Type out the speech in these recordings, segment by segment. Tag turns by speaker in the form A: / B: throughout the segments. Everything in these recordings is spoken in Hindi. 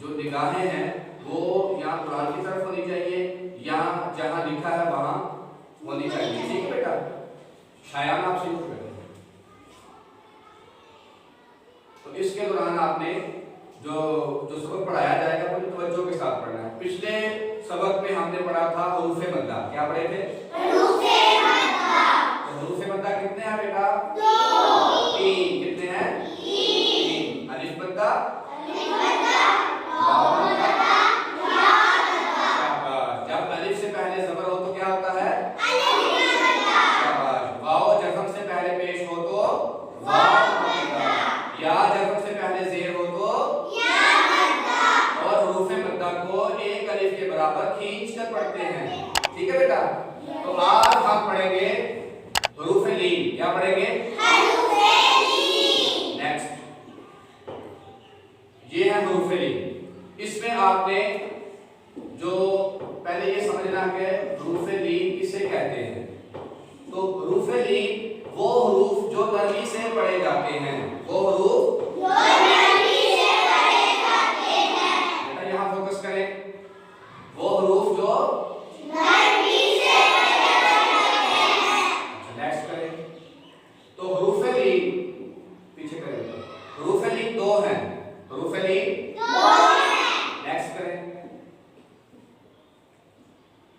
A: जो निगाहें हैं वो यहाँ कुरान की तरफ होनी चाहिए या जहाँ लिखा है वहां होनी चाहिए। ठीक है बेटा, शायान आप शुरू करें। तो इसके दौरान आपने जो सबक पढ़ाया जाएगा पूरी तवज्जो के साथ पढ़ना है। पिछले सबक में हमने पढ़ा था हुरूफ़े मद्दा। क्या पढ़े थे? हुरूफ़े मद्दा। तो हुरूफ़े मद्दा कितने हैं बेटा? 3। कितने हैं? 3। अलिफ मद्दा, वाव मद्दा, या मद्दा। जब अलिफ से पहले ज़बर हो तो क्या होता है? अलिफ मद्दा। वाव जज़म से पहले पेश हो तो वाव मद्दा। या जज़म से पहले ज़ेर हो तो या मद्दा। और हुरूफ़े मद्दा को एक अलिफ के बराबर खींच कर पढ़ते हैं। ठीक है बेटा? तो आज हम पढ़ेंगे हुरूफ़े लीन। क्या पढ़ेंगे? हुरूफ़े लीन। नेक्स्ट, ये है हुरूफ़े लीन। इसमें आपने जो पहले ये समझना है हुरूफ़े लीन किसे कहते हैं। तो हुरूफ़े लीन वो हुरूफ जो नरमी से पढ़े जाते हैं, वो हुरूफ जो नरमी से पढ़े जाते हैं। बेटा यहाँ फोकस करें, वो हुरूफ जो नरमी से पढ़े जाते हैं। नेक्स्ट करें। तो हुरूफ़े लीन पीछे करें। हुरूफ़े लीन 2 हैं। हुरूफ़े लीन 2 हैं। नेक्स्ट करें।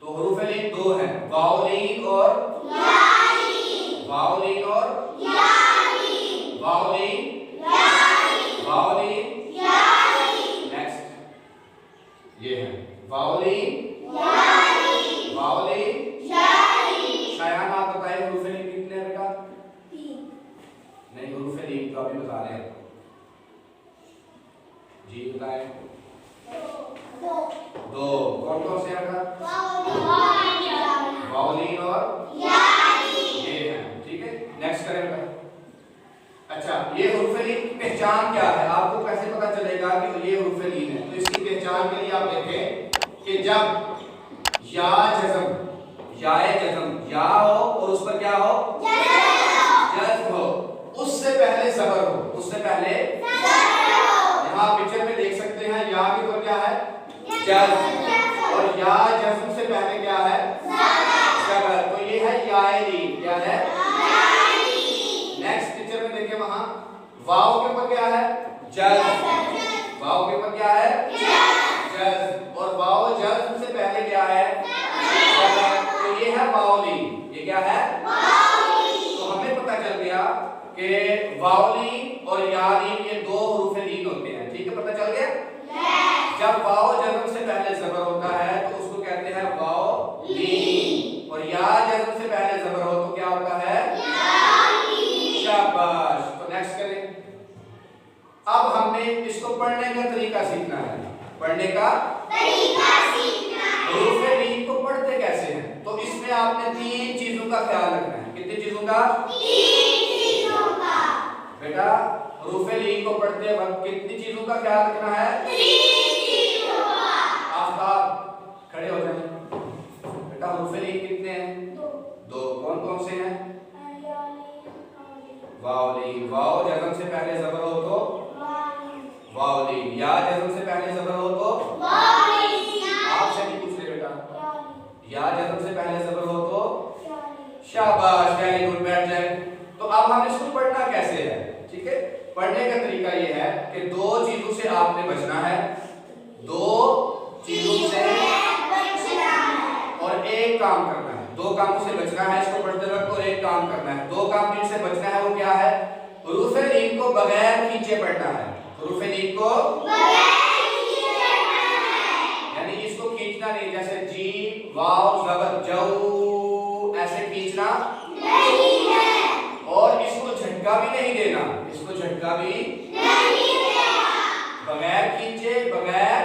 A: तो हुरूफ़े लीन 2 हैं, वाव लीन और या लीन। वाव लीन और या लीन। वाव लीन या लीन। वाव लीन या लीन। नेक्स्ट, ये है वाव लीन या लीन। वाव लीन या लीन। शायान आप बताइए हुरूफ़े लीन कितने हैं बेटा? 3। नहीं, हुरूफ़े लीन तो अभी बता रहे हैं आपको। जी बताएं। 2। कौन कौन से हैं बेटा? वाव लीन और या लीन। ये है। ठीक है, नेक्स्ट करें बेटा। अच्छा, ये हुरूफ़े लीन की पहचान क्या है? आपको कैसे पता चलेगा कि ये हुरूफ़े लीन है? तो इसकी पहचान के लिए आप देखें कि जब या जज़म, याए जज़म, या हो और उस पर क्या हो? जज़्म हो। उससे पहले ज़बर हो। उससे पहले ज़बर हो। यहाँ पिक्चर में देख सकते हैं या के ऊपर क्या है? जज़्म। और या जज़्म से पहले क्या है? ज़बर। तो ये है याए लीन। क्या है? याए लीन। नेक्स्ट पिक्चर में देखिए, वहां वाव के ऊपर क्या है? जज़्म। वाव के ऊपर क्या है? जज़्म। और वाव जज़्म से पहले क्या है? ज़बर। तो ये है वाव लीन। ये क्या है? वाव लीन। तो हमें पता चल गया कि वाव लीन और या लीन ये 2 हुरूफ़े लीन होते हैं। ठीक है, पता चल गया? जब वाव जज़म से पहले ज़बर होता है तो उसको कहते हैं वाव लीन। और या जज़म से पहले ज़बर हो तो क्या होता है? या लीन। शाबाश। तो नेक्स्ट करें। अब हमने इसको पढ़ने का तरीका सीखना है। पढ़ने का तरीका सीखना है। हुरूफ़े लीन को पढ़ते कैसे हैं? तो इसमें आपने 3 चीजों का ख्याल रखना है। कितनी चीजों का? 3 चीजों का। बेटा हुरूफ़े लीन को पढ़ते वक्त कितनी चीजों का ख्याल रखना है? 3 चीजों का। आफताब खड़े हो जाएं। बेटा हुरूफ़े लीन कितने हैं? 2। कौन कौन से हैं? वाव लीन। वाव जज़म से पहले ज़बर हो तो वाव लीन। या जज़म से पहले ज़बर हो तो वाव लीन। आपसे नहीं पूछ रहे बेटा। या जज़म से पहले ज़बर हो तो शाबाश, वेरी गुड, बैठ जाए। तो अब हम इसको पढ़ना कैसे है? ठीक है, पढ़ने का तरीका ये है कि 2 चीजों से आपने बचना है। 2 चीजों से बचना है और एक काम करना है। 2 कामों से बचना है इसको पढ़ते वक्त और एक काम करना है। 2 काम जिनसे बचना है वो क्या है? हुरूफ़े लीन को बगैर खींचे पढ़ना है। हुरूफ़े लीन को बगैर खींचे पढ़ना है। यानी इसको खींचना नहीं, जैसे जी वाव ज़बर जऊ ऐसे खींचना नहीं है। और इसको झटका भी नहीं देना। इसको झटका भी नहीं देना। बगैर खींचे, बगैर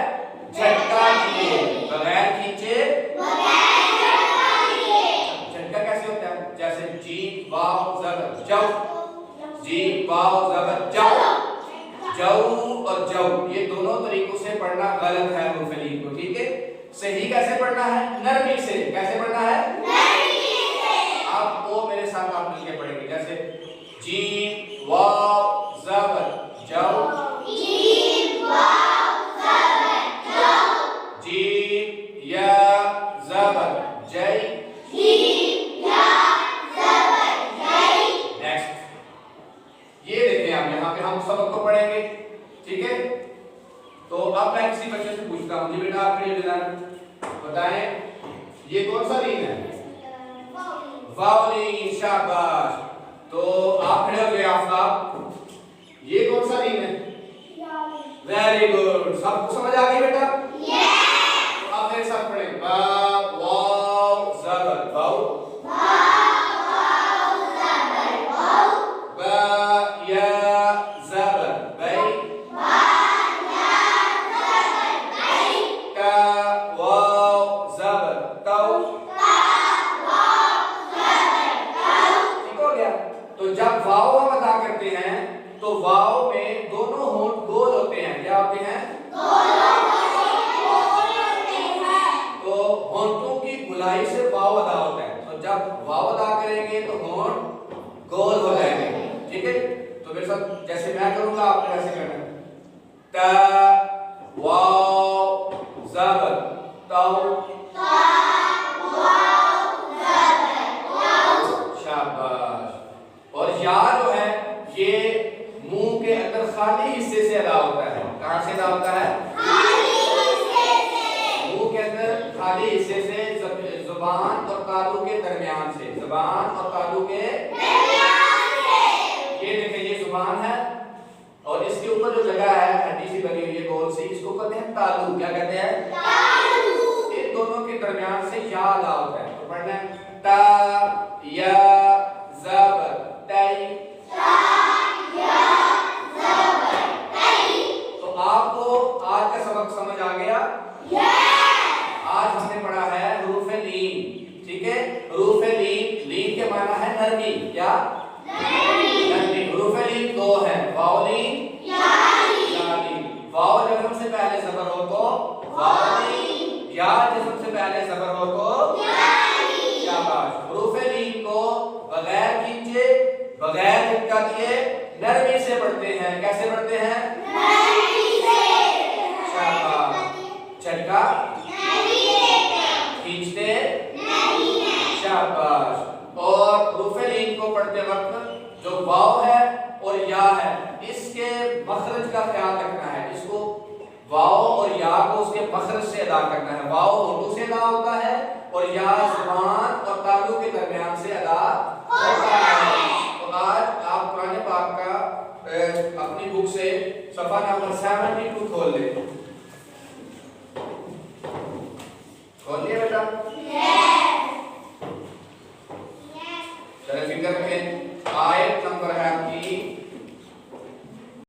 A: झटका दिए। बगैर खींचे, बगैर झटका दिए। झटका कैसे होता है? जैसे जी वाव ज़बर जऊ, जी वाव ज़बर जऊ, जऊ और जऊ, ये दोनों तरीकों से पढ़ना गलत है हुरूफ़े लीन को। ठीक है, सही कैसे पढ़ना है? नरमी से। कैसे पढ़ना है? नरमी से। आप वो मेरे साथ आप मिलके पढ़ेंगे। जैसे जीम वाव ज़बर जऊ, जीम वाव ज़बर तो अब मैं किसी बच्चे से पूछता हूँ, जी बेटा आप खड़े हो जाना, बताएं ये कौन सा लीन है? वावलिन, शाबाश। तो आप खड़े हो गए आफ्ताब, ये कौन सा लीन है? वेरी गुड, सबको समझ आ गई बेटा? तो आप मेरे साथ पढ़ें, बा वाव ज़बर वाव, बा या ज़बर बै, का वाव ज़बर तौ, ठीक हो गया? तो जब वाव हम अदा करते हैं तो वाव में दोनों होंठ गोल होते हैं, क्या होते हैं? तो होंठों की गुलाई से वाव अदा होता है, तो जब वाव अदा करेंगे तो होंठ गोल हो जाएंगे, ठीक है? तो मेरे साथ जैसे मैं करूंगा आपने वैसे करना है, ता वाव ज़बर तौ, शाबाश। और या जो है ये मुंह के अंदर खाली हिस्से से अदा होता है, कहां से अदा होता है? मुंह के अंदर खाली हिस्से से, जुबान और तालू के दरमियान से, जुबान और तालू के ये देखिए ये जुबान है और इसके ऊपर जो जगह है हड्डी सी बनी हुई है गोल सी, इसको कहते हैं तालू, क्या कहते हैं? इन दोनों के दरमियान से या अदा होता है, तो पढ़ना है ता या ज़बर तै, तो आपको आज का सबक समझ आ गया? आज हमने पढ़ा है हुरूफ लीन, ठीक है? हुरूफ लीन, लीन के माना है नरमी, क्या? नरमी। हुरूफ लीन दो है, वावलीन, यालीन। वाव जज़म से पहले ज़बर हो तो वावलीन, या जज़म से पहले ज़बर हो तो यालीन, शाबाश। हुरूफ लीन को बगैर खींचे, बगैर झटका दिए नरमी से पढ़ते हैं, कैसे पढ़ते हैं? शाबाश। झटका खींचते शाबाश। और हुरूफ लीन को पढ़ते वक्त जो वाव है और या है इसके मखरज का ख्याल रखना है, इसको वाव और या को उसके मखरज से अदा करना है। वाव होठों से अदा होता है और या जुबान और तालू के दरमियान से अदा होता है। तो आज आप कुरान पाक का अपनी बुक से सफा नंबर 72 खोल लें, खोल लिया बेटा? चलो फिक्र रखें, आयत नंबर है